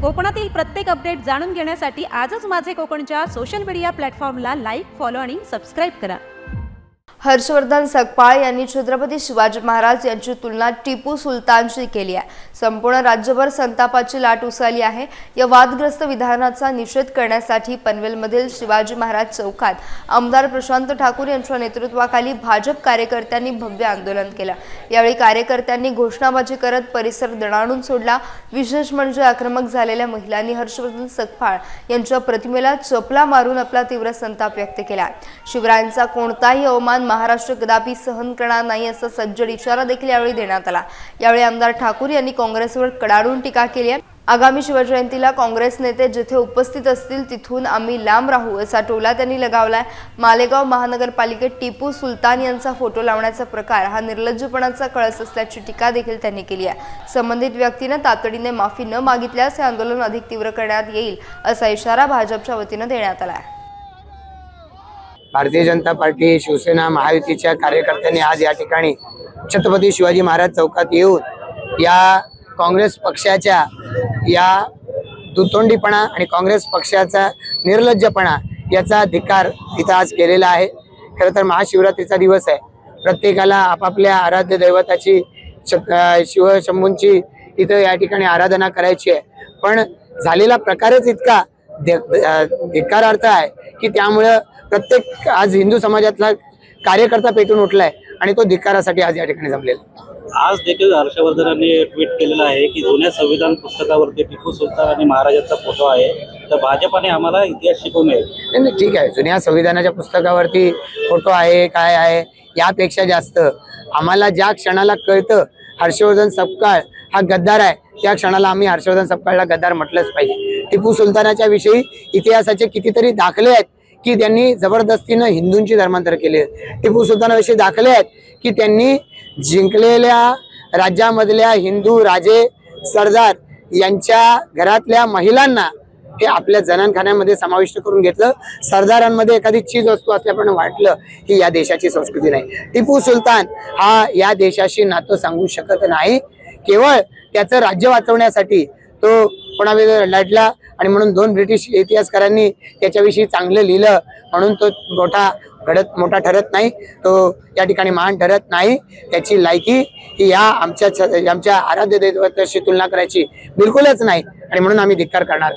कोकणातील प्रत्येक अपडेट जाणून घेण्यासाठी आजच माझे कोकणच्या सोशल मीडिया प्लॅटफॉर्मला लाईक, फॉलो आणि सबस्क्राईब करा। हर्षवर्धन सकपाळ यांनी छत्रपती शिवाजी महाराज यांची तुलना टिपू सुलतानशी केली आहे। संपूर्ण राज्यभर संतापाची लाट उसळली आहे। या वादग्रस्त विधानाचा निषेध करण्यासाठी पनवेलमधील शिवाजी महाराज चौकात आमदार प्रशांत ठाकूर यांच्या नेतृत्वाखाली भाजप कार्यकर्त्यांनी भव्य आंदोलन केलं। यावेळी कार्यकर्त्यांनी घोषणाबाजी करत परिसर दणाणून सोडला। विशेष म्हणजे आक्रमक झालेल्या महिलांनी हर्षवर्धन सकपाळ यांच्या प्रतिमेला चपला मारून आपला तीव्र संताप व्यक्त केला। शिवरायांचा कोणताही अवमान महाराष्ट्र कदापि सहन करणार नाही असा सज्जड इशारा देखील यावेळी देण्यात आला। यावेळी आमदार ठाकूर यांनी काँग्रेसवर कडाडून टीका केली आहे। आगामी शिवजयंतीला काँग्रेस नेते जिथे उपस्थित असतील तिथून आम्ही लांब राहू असा टोला त्यांनी लगावलाय। मालेगाव महानगरपालिकेत टिपू सुलतान यांचा फोटो लावण्याचा प्रकार हा निर्लज्जपणाचा कळस असल्याची टीका देखील त्यांनी केली आहे। संबंधित व्यक्तीने तातडीने माफी न मागितल्यास हे आंदोलन अधिक तीव्र करण्यात येईल असा इशारा भाजपच्या वतीने देण्यात आला आहे। भारतीय जनता पार्टी, शिवसेना, महायुतीच्या कार्यकर्त्यांनी आज या ठिकाणी छत्रपती शिवाजी महाराज चौकात येऊन या काँग्रेस पक्षाच्या या दुतोंडीपणा आणि काँग्रेस पक्षाचा निर्लज्जपणा याचा धिक्कार इथं आज केलेला आहे। खरं तर महाशिवरात्रीचा दिवस आहे। प्रत्येकाला आपापल्या आराध्य दैवताची शिवशंभूंची इथं या ठिकाणी आराधना करायची आहे, पण झालेला प्रकारच इतका धिक्कारार्थ आहे की त्यामुळे प्रत्येक आज हिंदू समाजातला कार्यकर्ता पेटून उठलाय आणि तो धिक्कारासाठी आज या ठिकाणी जमलेला। आज देखील हर्षवर्धनांनी ट्विट केलेलं आहे की जुन्या संविधान पुस्तकावरती टिपू सुलतान आणि महाराजांचा फोटो आहे, तर भाजपाने आम्हाला इतिहास शिकवू नये। नाही, ठीक आहे, जुन्या संविधानाच्या पुस्तकावरती फोटो आहे काय आहे यापेक्षा जास्त आम्हाला ज्या क्षणाला कळतं हर्षवर्धन सकपाळ हा गद्दार आहे, त्या क्षणाला आम्ही हर्षवर्धन सकपाळला गद्दार म्हटलंच पाहिजे। टिपू सुलतानाच्या विषयी इतिहासाचे कितीतरी दाखले आहेत की त्यांनी जबरदस्तीनं हिंदूंची धर्मांतर केले। टिपू सुलतानाविषयी दाखले आहेत की त्यांनी जिंकलेल्या राज्यामधल्या हिंदू राजे सरदार यांच्या घरातल्या महिलांना हे आपल्या जनानखान्यामध्ये समाविष्ट करून घेतलं। सरदारांमध्ये एखादी चीज वस्तू असल्याप्रमाणे वाटलं ही या देशाची संस्कृती नाही। टिपू सुलतान हा या देशाशी नातं सांगू शकत नाही, केवळ त्याचं राज्य वाचवण्यासाठी तो कोणाविरुद्ध लढला आणि म्हणून 2 ब्रिटिश इतिहासकारांनी त्याच्याविषयी चांगलं लिहिलं म्हणून तो मोठा ठरत नाही, तो या ठिकाणी महान ठरत नाही। त्याची लायकी ही या आमच्या आराध्य दैवताशी तुलना करायची बिलकुलच नाही आणि म्हणून आम्ही धिक्कार करणार।